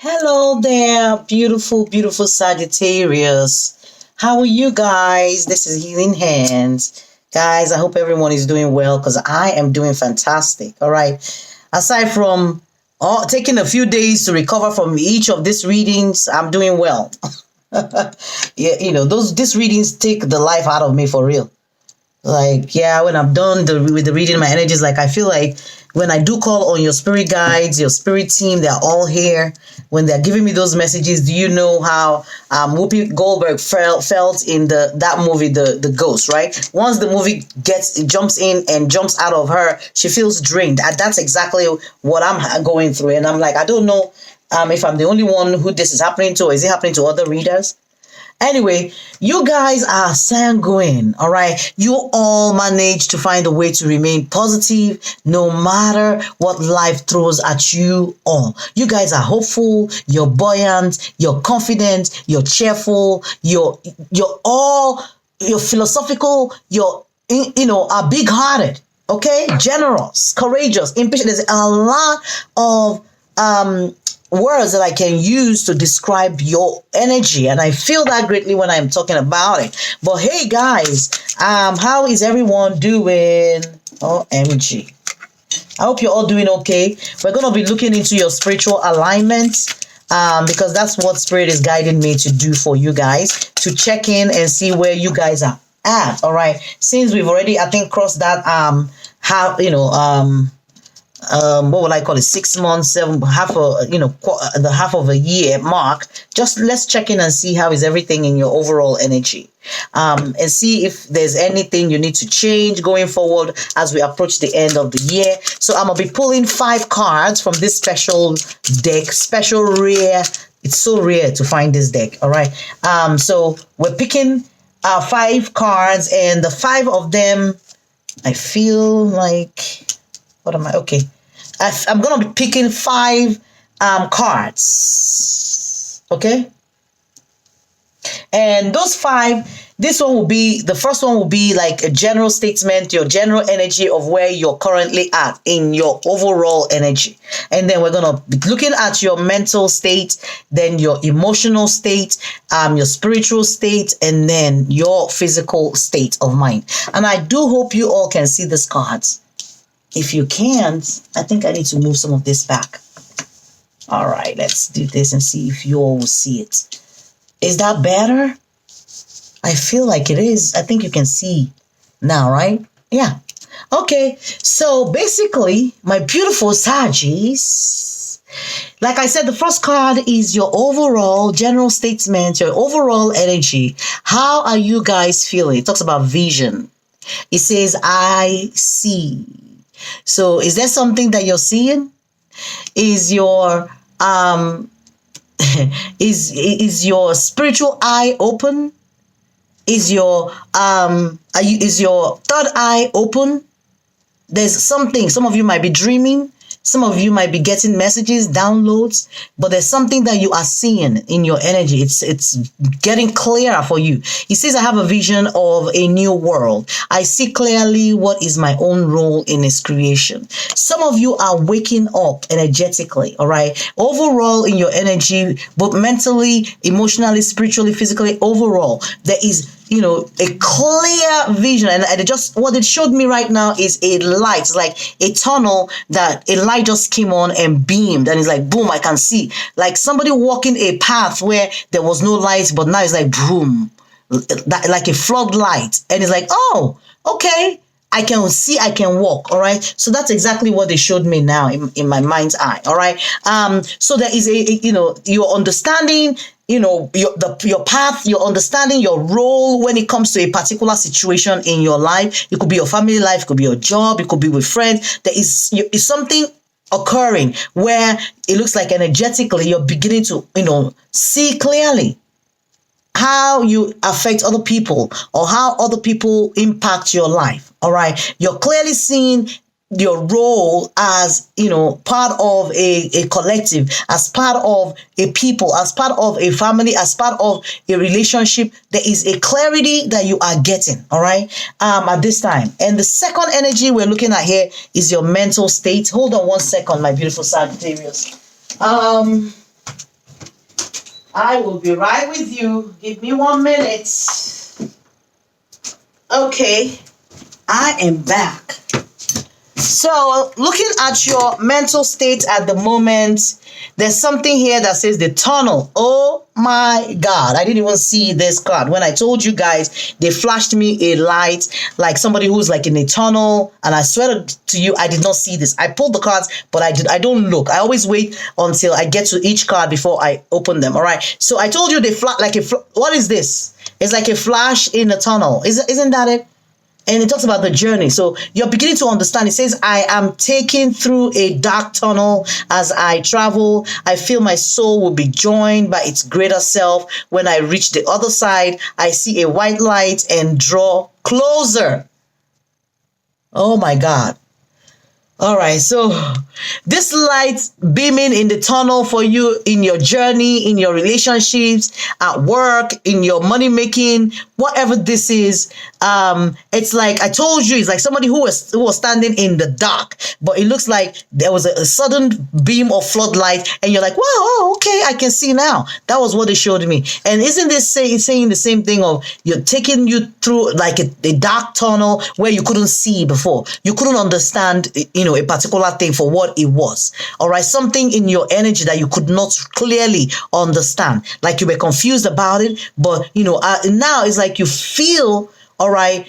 Hello there, beautiful, beautiful Sagittarius. How are you guys? This is Healing Hands. Guys, I hope everyone is doing well because I am doing fantastic. All right. Aside from taking a few days to recover from each of these readings, I'm doing well. Yeah, these readings take the life out of me for real. Like, yeah, when I'm done with the reading, my energy is like, I feel like when I do call on your spirit guides, your spirit team, they're all here. When they're giving me those messages, do you know how Whoopi Goldberg felt in that movie, the Ghost, right? Once the movie jumps in and jumps out of her, she feels drained. That's exactly what I'm going through. And I'm like, I don't know if I'm the only one who this is happening to, or is it happening to other readers? Anyway, you guys are sanguine, all right? You all manage to find a way to remain positive no matter what life throws at you all. You guys are hopeful, you're buoyant, you're confident, you're cheerful, you're philosophical, you're are big-hearted, okay? Generous, courageous, impatient. There's a lot of words that I can use to describe your energy, and I feel that greatly when I'm talking about it. But hey guys, how is everyone doing? OMG. I hope you're all doing okay. We're going to be looking into your spiritual alignment, because that's what spirit is guiding me to do for you guys, to check in and see where you guys are at. All right, since we've already, I think, crossed that what would I call it, 6 months, the half of a year mark. Just let's check in and see how is everything in your overall energy, and see if there's anything you need to change going forward as we approach the end of the year. So I'm gonna be pulling 5 cards from this special deck, special rare. It's so rare to find this deck. All right, so we're picking 5 cards, and the 5 of them, I feel like, what am I? Okay. I'm going to be picking 5 cards. Okay. And those 5, the first one will be like a general statement, your general energy of where you're currently at in your overall energy. And then we're going to be looking at your mental state, then your emotional state, your spiritual state, and then your physical state of mind. And I do hope you all can see these cards. If you can't, I think I need to move some of this back. All right, let's do this and see if you all will see it. Is that better? I feel like it is. I think you can see now, right? Yeah. Okay, so basically, my beautiful Sagis, like I said, the first card is your overall general statement, your overall energy. How are you guys feeling? It talks about vision. It says, I see. So is there something that you're seeing? Is your is your spiritual eye open? Is your is your third eye open? There's something. Some of you might be dreaming. Some of you might be getting messages, downloads, but there's something that you are seeing in your energy. It's getting clearer for you. He says, I have a vision of a new world. I see clearly what is my own role in its creation. Some of you are waking up energetically, all right? Overall in your energy, both mentally, emotionally, spiritually, physically, overall, there is a clear vision. And what it showed me right now is a light. It's like a tunnel that a light just came on and beamed. And it's like, boom, I can see. Like somebody walking a path where there was no light, but now it's like, boom, like a floodlight. And it's like, oh, okay. I can see, I can walk. All right. So that's exactly what they showed me now in my mind's eye. All right. So there is your understanding, your path, your understanding, your role when it comes to a particular situation in your life. It could be your family life, it could be your job, it could be with friends. There is something occurring where it looks like energetically you're beginning to, see clearly how you affect other people or how other people impact your life. All right. You're clearly seeing your role as, part of a collective, as part of a people, as part of a family, as part of a relationship. There is a clarity that you are getting, all right, at this time. And the second energy we're looking at here is your mental state. Hold on one second, my beautiful Sagittarius. I will be right with you. Give me 1 minute. Okay, I am back. So, looking at your mental state at the moment, there's something here that says the tunnel. Oh my God, I didn't even see this card. When I told you guys, they flashed me a light like somebody who's like in a tunnel, and I swear to you, I did not see this. I pulled the cards, but I don't look. I always wait until I get to each card before I open them. All right. So I told you they flash like what is this? It's like a flash in a tunnel. Isn't that it? And it talks about the journey. So you're beginning to understand. It says, I am taken through a dark tunnel as I travel. I feel my soul will be joined by its greater self. When I reach the other side, I see a white light and draw closer. Oh my God. All right, so this light beaming in the tunnel for you in your journey, in your relationships, at work, in your money making, whatever this is, it's like I told you, it's like somebody who was standing in the dark, but it looks like there was a sudden beam of floodlight, and you're like, wow, oh, okay, I can see now. That was what they showed me. And isn't this saying the same thing of you're taking you through like a dark tunnel where you couldn't see before, you couldn't understand, a particular thing for what it was. All right, something in your energy that you could not clearly understand, like you were confused about it, but now it's like you feel, all right,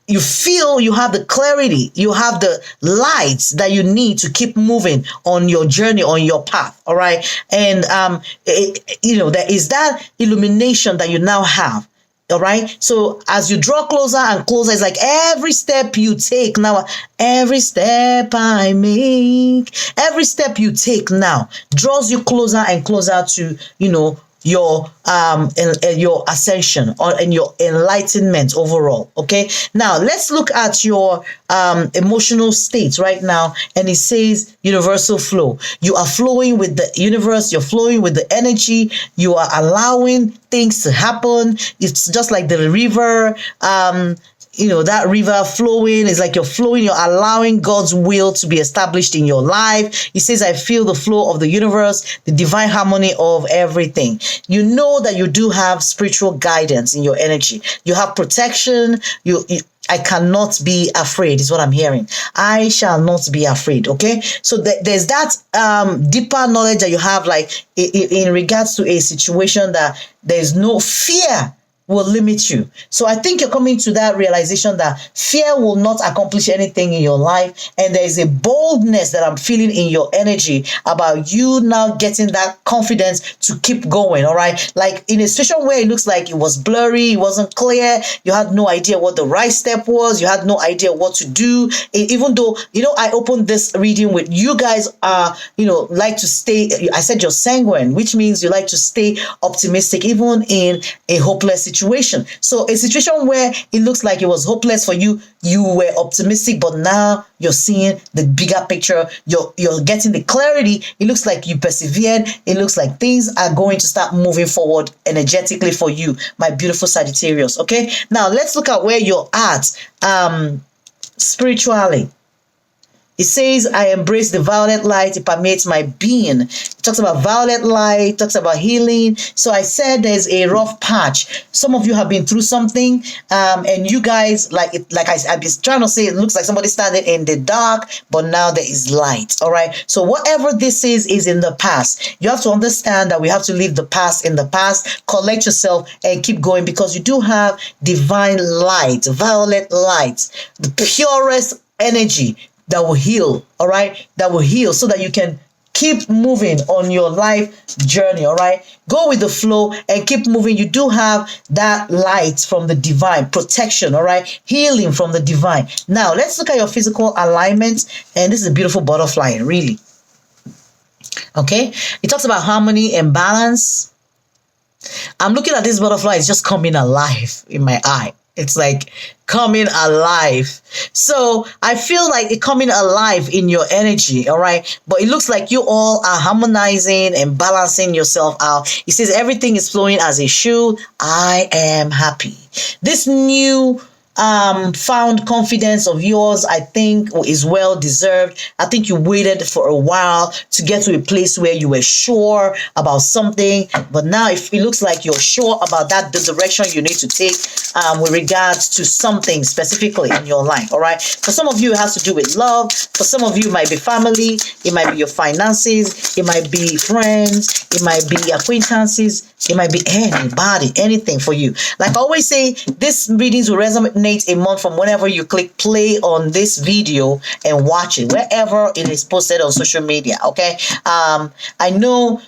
you feel you have the clarity, you have the lights that you need to keep moving on your journey, on your path. All right, and there is that illumination that you now have. All right. So as you draw closer and closer, it's like every step you take now, every step I make, every step you take now draws you closer and closer to, your ascension or in your enlightenment overall. Okay. Now let's look at your emotional state right now, and it says universal flow. You are flowing with the universe, you're flowing with the energy, you are allowing things to happen. It's just like the river, that river flowing is like you're flowing, you're allowing God's will to be established in your life. He says, I feel the flow of the universe, the divine harmony of everything. You know that you do have spiritual guidance in your energy. You have protection. I cannot be afraid is what I'm hearing. I shall not be afraid. Okay. So there's that deeper knowledge that you have, like in regards to a situation, that there's no fear will limit you. So I think you're coming to that realization that fear will not accomplish anything in your life. And there is a boldness that I'm feeling in your energy about you now getting that confidence to keep going. All right. Like in a situation where it looks like it was blurry, it wasn't clear, you had no idea what the right step was, you had no idea what to do. Even though, I opened this reading with you guys are, like to stay, I said you're sanguine, which means you like to stay optimistic, even in a hopeless situation. So a situation where it looks like it was hopeless for you, you were optimistic, but now you're seeing the bigger picture. You're getting the clarity. It looks like you persevered. It looks like things are going to start moving forward energetically for you, my beautiful Sagittarius. Okay, now let's look at where you're at spiritually. It says, I embrace the violet light. It permeates my being. It talks about violet light, talks about healing. So I said there's a rough patch. Some of you have been through something, and you guys, I've been trying to say, it looks like somebody standing in the dark, but now there is light. All right. So whatever this is in the past. You have to understand that we have to leave the past in the past, collect yourself, and keep going, because you do have divine light, violet light, the purest energy that will heal, all right? That will heal so that you can keep moving on your life journey, all right? Go with the flow and keep moving. You do have that light from the divine, protection, all right? Healing from the divine. Now, let's look at your physical alignment, and this is a beautiful butterfly, really. Okay? It talks about harmony and balance. I'm looking at this butterfly, it's just coming alive in my eye. It's like coming alive. So I feel like it coming alive in your energy, all right? But it looks like you all are harmonizing and balancing yourself out. It says everything is flowing as it should. I am happy. This new found confidence of yours, I think, is well deserved. I think you waited for a while to get to a place where you were sure about something, but now if it looks like you're sure about the direction you need to take with regards to something specifically in your life. All right, for some of you it has to do with love. For some of you it might be family, it might be your finances, it might be friends, it might be acquaintances, it might be anybody, anything for you. Like I always say, these readings will resonate a month from whenever you click play on this video and watch it, wherever it is posted on social media. Okay. I know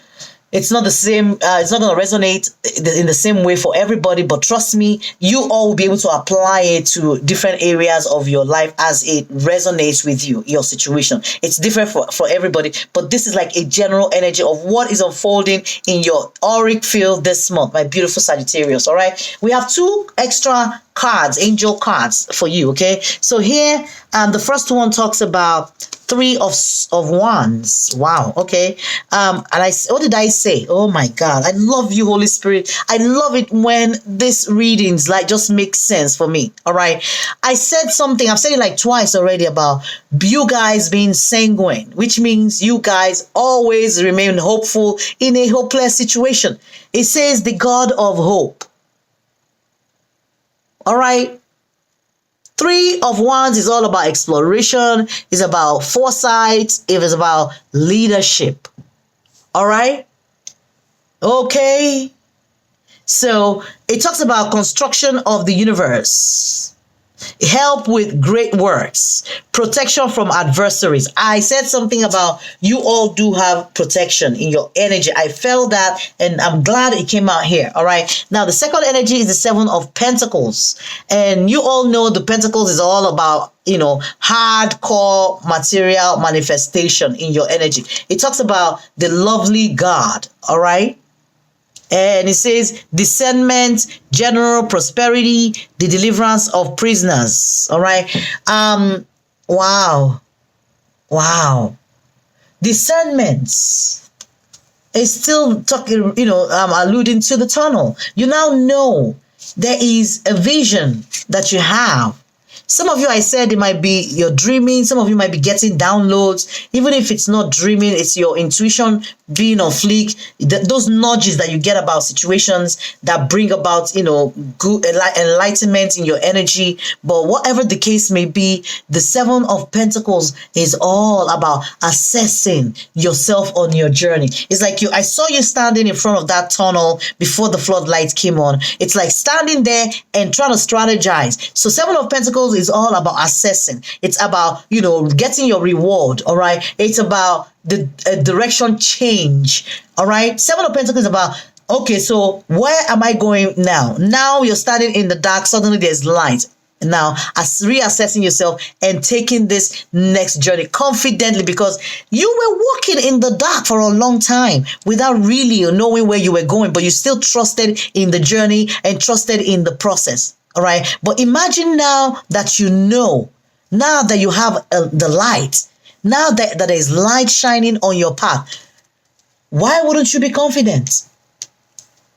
it's not the same, it's not going to resonate in the same way for everybody, but trust me, you all will be able to apply it to different areas of your life as it resonates with you, your situation. It's different for everybody, but this is like a general energy of what is unfolding in your auric field this month, my beautiful Sagittarius. All right, we have 2 extra cards, angel cards for you. Okay, so here the first one talks about 3 of Wands. Wow. Okay. And what did I say? Oh my God, I love you, Holy Spirit. I love it when this readings like just make sense for me. All right, I said something, I've said it like twice already, about you guys being sanguine, which means you guys always remain hopeful in a hopeless situation. It says the God of hope. All right. 3 of Wands is all about exploration. It's about foresight. It is about leadership. All right. Okay. So it talks about construction of the universe, help with great works, protection from adversaries. I said something about you all do have protection in your energy. I felt that, and I'm glad it came out here. All right. Now, the second energy is the 7 of Pentacles. And you all know the Pentacles is all about, hardcore material manifestation in your energy. It talks about the lovely God. All right. And it says discernment, general prosperity, the deliverance of prisoners. All right. Wow. Discernment is still talking, alluding to the tunnel. You now know there is a vision that you have. Some of you, I said, it might be you're dreaming. Some of you might be getting downloads. Even if it's not dreaming, it's your intuition being on fleek. Those nudges that you get about situations that bring about, good enlightenment in your energy. But whatever the case may be, the 7 of Pentacles is all about assessing yourself on your journey. It's like I saw you standing in front of that tunnel before the floodlights came on. It's like standing there and trying to strategize. So 7 of Pentacles is all about assessing. It's about, getting your reward. All right. It's about the direction change. All right. 7 of Pentacles is about, okay, so where am I going now? Now you're standing in the dark. Suddenly there's light. Now, as reassessing yourself and taking this next journey confidently, because you were walking in the dark for a long time without really knowing where you were going, but you still trusted in the journey and trusted in the process. All right. But imagine now that now that you have the light, now that there is light shining on your path, why wouldn't you be confident?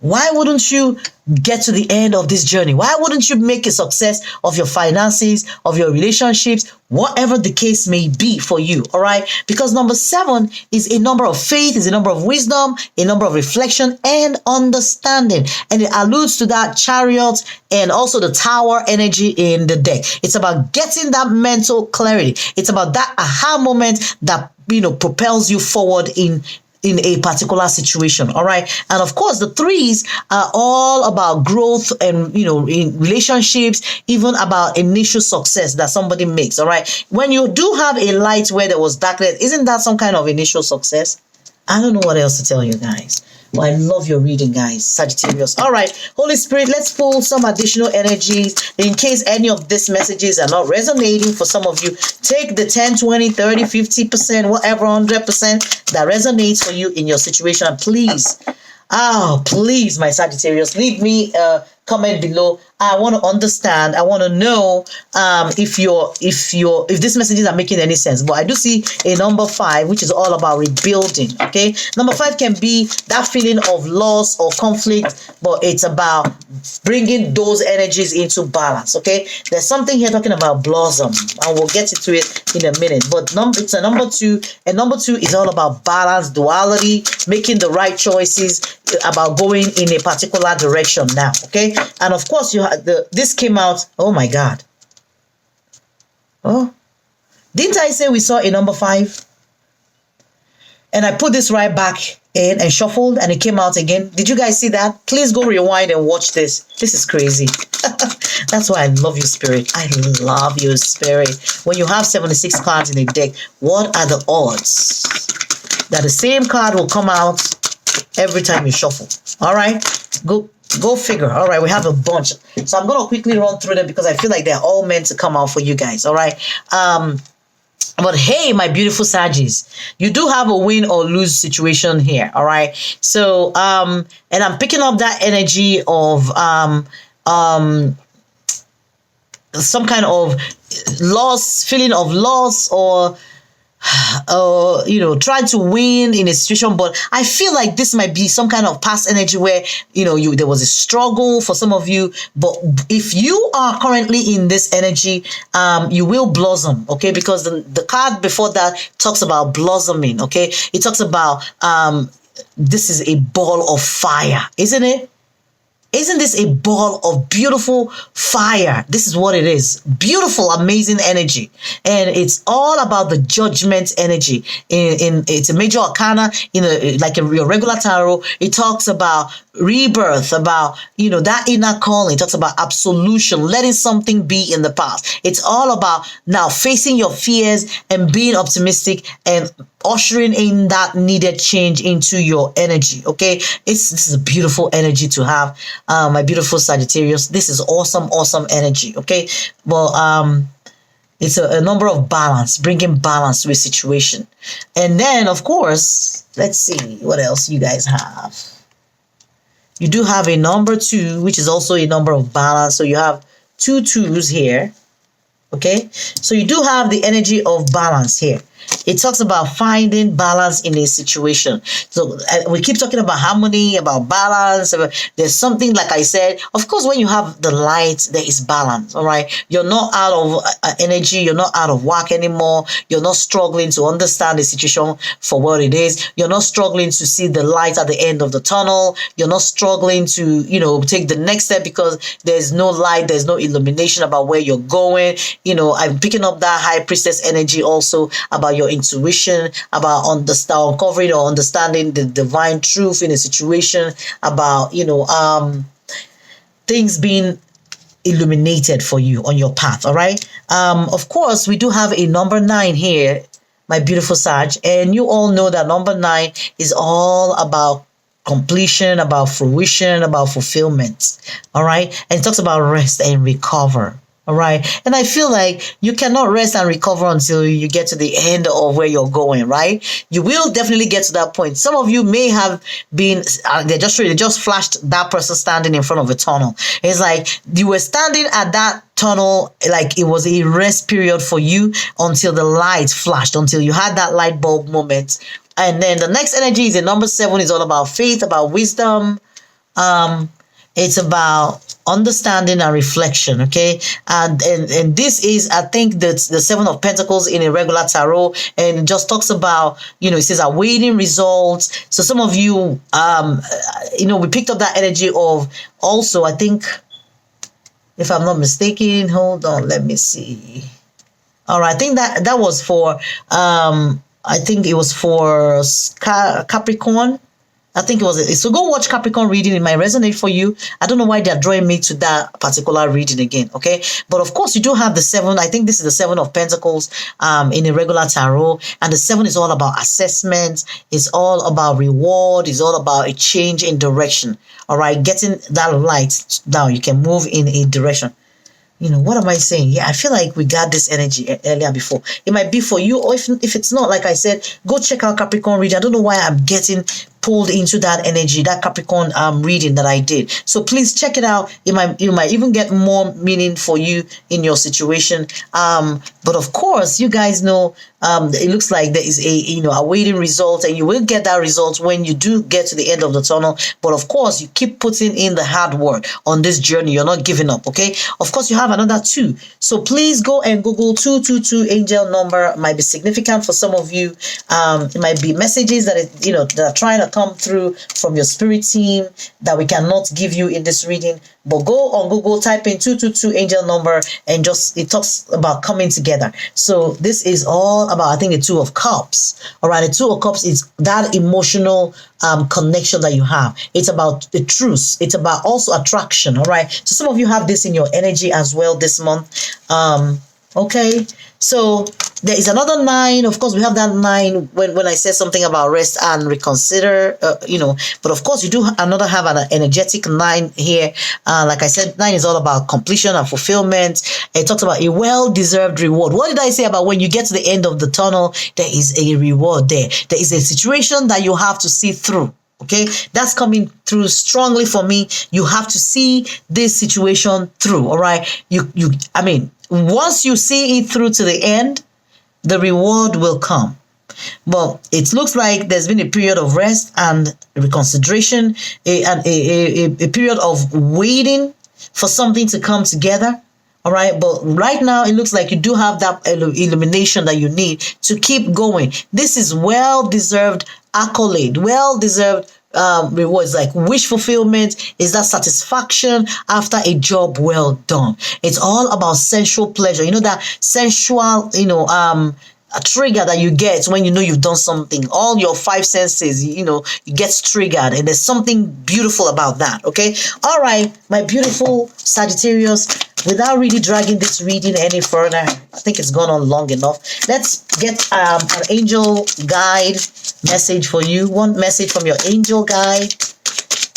Why wouldn't you get to the end of this journey? Why wouldn't you make a success of your finances, of your relationships, whatever the case may be for you? All right. Because number 7 is a number of faith, is a number of wisdom, a number of reflection and understanding. And it alludes to that Chariot and also the Tower energy in the deck. It's about getting that mental clarity. It's about that aha moment that, propels you forward in a particular situation. All right. And of course, the 3s are all about growth and, in relationships, even about initial success that somebody makes. All right. When you do have a light where there was darkness, isn't that some kind of initial success? I don't know what else to tell you guys. Well, I love your reading, guys. Sagittarius. All right. Holy Spirit, let's pull some additional energies in case any of these messages are not resonating for some of you. Take the 10, 20, 30, 50%, whatever, 100% that resonates for you in your situation. Please, please, my Sagittarius, leave me a comment below I want to understand. I want to know if these messages are making any sense. But I do see a number 5, which is all about rebuilding. Okay, number 5 can be that feeling of loss or conflict, but it's about bringing those energies into balance. Okay, there's something here talking about blossom, and we'll get into it in a minute. But it's a number 2, and number 2 is all about balance, duality, making the right choices, about going in a particular direction now. Okay, and of course you had this came out. Oh my God! Oh, didn't I say we saw a number 5? And I put this right back in and shuffled, and it came out again. Did you guys see that? Please go rewind and watch this. This is crazy. That's why I love you, Spirit. I love you, Spirit. When you have 76 cards in a deck, what are the odds that the same card will come out every time you shuffle? All right, go figure. All right, we have a bunch, so I'm gonna quickly run through them because I feel like they're all meant to come out for you guys. All right, but hey, my beautiful Saggies, you do have a win or lose situation here. All right, so and I'm picking up that energy of some kind of loss, feeling of loss, or trying to win in a situation. But I feel like this might be some kind of past energy where there was a struggle for some of you. But if you are currently in this energy, you will blossom. Okay, because the card before that talks about blossoming. Okay, it talks about this is a ball of fire, isn't it? Isn't this a ball of beautiful fire? This is what it is. Beautiful, amazing energy. And it's all about the judgment energy. It's a major arcana, like your regular tarot. It talks about rebirth, about, that inner calling. It talks about absolution, letting something be in the past. It's all about now facing your fears and being optimistic and ushering in that needed change into your energy. Okay, this is a beautiful energy to have, my beautiful Sagittarius. This is awesome energy. Okay, well, it's a number of balance, bringing balance to a situation. And then, of course, let's see what else you guys have. You do have a number 2, which is also a number of balance. So you have 2 2s here. Okay, so you do have the energy of balance here. It talks about finding balance in a situation. So we keep talking about harmony, about balance. There's something, like I said, of course, when you have the light, there is balance. All right. You're not out of energy. You're not out of whack anymore. You're not struggling to understand the situation for what it is. You're not struggling to see the light at the end of the tunnel. You're not struggling to, take the next step because there's no light. There's no illumination about where you're going. I'm picking up that high priestess energy also about your intuition, about uncovering or understanding the divine truth in a situation, about things being illuminated for you on your path. All right. Of course, we do have a number 9 here, my beautiful Sag, and you all know that number 9 is all about completion, about fruition, about fulfillment. All right, and it talks about rest and recover. All right. And I feel like you cannot rest and recover until you get to the end of where you're going, right? You will definitely get to that point. Some of you may have been, they just flashed that person standing in front of a tunnel. It's like you were standing at that tunnel, like it was a rest period for you until the light flashed, until you had that light bulb moment. And then the next energy is a number 7, is all about faith, about wisdom. It's about understanding and reflection. Okay, and this is, I think, that's the 7 of Pentacles in a regular tarot, and it just talks about, it says awaiting results. So some of you, we picked up that energy of also, I think, if I'm not mistaken, hold on, let me see. All right, I think that was for I think it was for Capricorn. I think it was. So go watch Capricorn reading. It might resonate for you. I don't know why they're drawing me to that particular reading again. Okay. But of course, you do have the 7. I think this is the 7 of Pentacles in a regular tarot. And the 7 is all about assessment. It's all about reward. It's all about a change in direction. All right. Getting that light. Now you can move in a direction. What am I saying? Yeah, I feel like we got this energy earlier before. It might be for you, or if it's not, like I said, go check out Capricorn reading. I don't know why I'm getting pulled into that energy, that Capricorn reading that I did. So please check it out. You might even get more meaning for you in your situation. But of course, you guys know it looks like there is a awaiting result, and you will get that result when you do get to the end of the tunnel. But of course, you keep putting in the hard work on this journey. You're not giving up, okay? Of course, you have another 2. So please go and Google 222 angel number. Might be significant for some of you. It might be messages that are trying to come through from your spirit team that we cannot give you in this reading. But go on Google, type in 222 angel number, and it talks about coming together. So this is all about, I think, the 2 of Cups. All right, the 2 of Cups is that emotional connection that you have. It's about the truth. It's about also attraction. All right. So some of you have this in your energy as well this month. Okay. So there is another 9. Of course, we have that 9 when I said something about rest and reconsider, but of course you do have an energetic 9 here. Like I said, 9 is all about completion and fulfillment. It talks about a well-deserved reward. What did I say about when you get to the end of the tunnel, there is a reward there. There is a situation that you have to see through. Okay, that's coming through strongly for me. You have to see this situation through. All right. Once you see it through to the end, the reward will come. But it looks like there's been a period of rest and reconsideration, a period of waiting for something to come together. All right. But right now, it looks like you do have that illumination that you need to keep going. This is well-deserved accolade, well-deserved rewards, like wish fulfillment. Is that satisfaction after a job well done? It's all about sensual pleasure. You know, that sensual, a trigger that you get when you know you've done something. All your 5 senses, it gets triggered, and there's something beautiful about that. Okay. All right, my beautiful Sagittarius, without really dragging this reading any further, I think it's gone on long enough. Let's get an angel guide message for you. One message from your angel guide.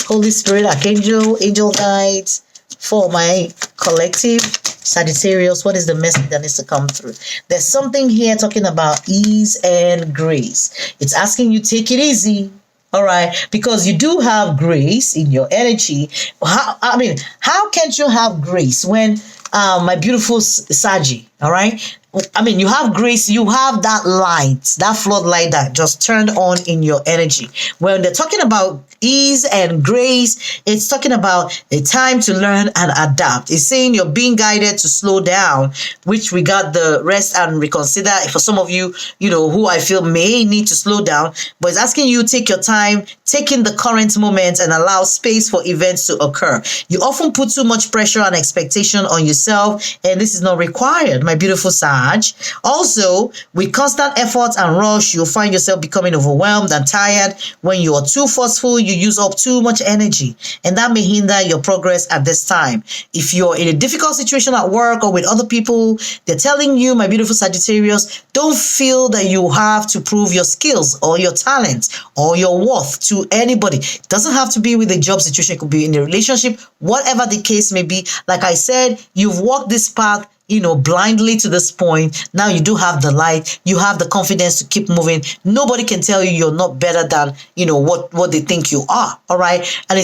Holy Spirit, Archangel, angel guides for my collective Sagittarius. What is the message that needs to come through? There's something here talking about ease and grace. It's asking you, take it easy. All right, because you do have grace in your energy. How can't you have grace when my beautiful Sagi, all right? You have grace, you have that light, that floodlight that just turned on in your energy. When they're talking about ease and grace, it's talking about a time to learn and adapt. It's saying you're being guided to slow down, which we got the rest and reconsider. For some of you, who I feel may need to slow down, but it's asking you take your time, take in the current moment, and allow space for events to occur. You often put too much pressure and expectation on yourself, and this is not required, my beautiful Sag. Also, with constant effort and rush, you'll find yourself becoming overwhelmed and tired. When you are too forceful, you use up too much energy, and that may hinder your progress at this time. If you're in a difficult situation at work or with other people, they're telling you, my beautiful Sagittarius, don't feel that you have to prove your skills or your talents or your worth to anybody. It doesn't have to be with a job situation. It could be in a relationship, whatever the case may be. Like I said, you've walked this path blindly to this point. Now you do have the light. You have the confidence to keep moving. Nobody can tell you you're not better than, what they think you are. All right. And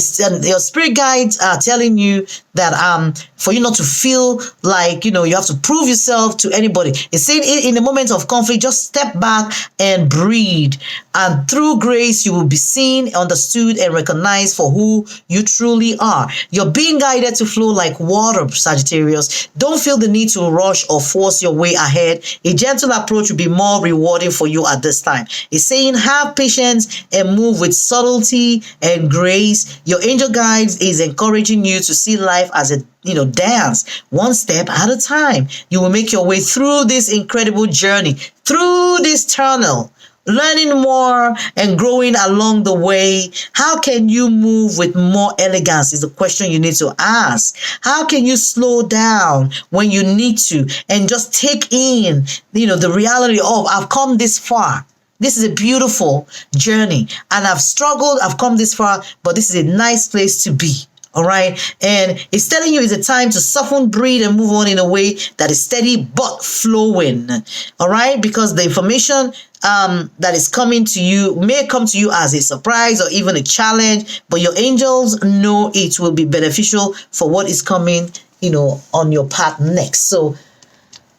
your spirit guides are telling you that for you not to feel like, you have to prove yourself to anybody. It's saying in a moment of conflict, just step back and breathe. And through grace, you will be seen, understood, and recognized for who you truly are. You're being guided to flow like water, Sagittarius. Don't feel the need to rush or force your way ahead. A gentle approach will be more rewarding for you at this time. It's saying have patience and move with subtlety and grace. Your angel guides is encouraging you to see life as a dance, one step at a time. You will make your way through this incredible journey, through this tunnel, learning more and growing along the way. How can you move with more elegance is the question you need to ask. How can you slow down when you need to and just take in, the reality of I've come this far. This is a beautiful journey and I've struggled. I've come this far, but this is a nice place to be. All right. And it's telling you it's a time to soften, breathe, and move on in a way that is steady but flowing. All right. Because the information that is coming to you may come to you as a surprise or even a challenge, but your angels know it will be beneficial for what is coming, on your path next. So,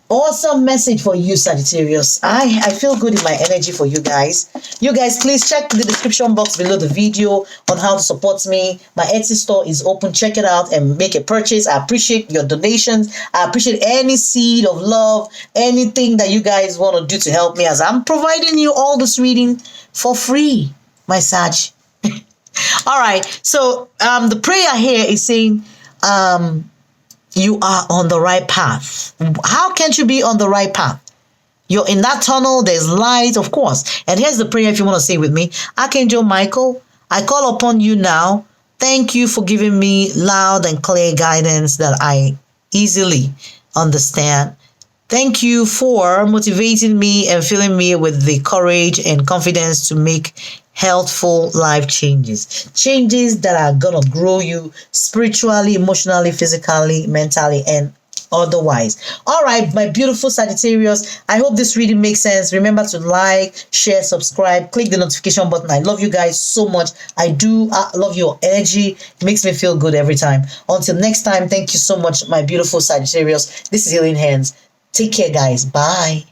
awesome message for you, Sagittarius. I feel good in my energy for you guys. You guys, please check the description box below the video on how to support me. My Etsy store is open. Check it out and make a purchase. I appreciate your donations. I appreciate any seed of love, anything that you guys want to do to help me, as I'm providing you all this reading for free, my Sag. All right. So the prayer here is saying, you are on the right path. How can't you be on the right path? You're in that tunnel. There's light, of course. And here's the prayer if you want to say with me. Archangel Michael, I call upon you now. Thank you for giving me loud and clear guidance that I easily understand. Thank you for motivating me and filling me with the courage and confidence to make healthful life changes. Changes that are going to grow you spiritually, emotionally, physically, mentally, and otherwise. All right, my beautiful Sagittarius, I hope this reading makes sense. Remember to like, share, subscribe, click the notification button. I love you guys so much. I do love your energy. It makes me feel good every time. Until next time, thank you so much, my beautiful Sagittarius. This is Healing Hands. Take care, guys. Bye.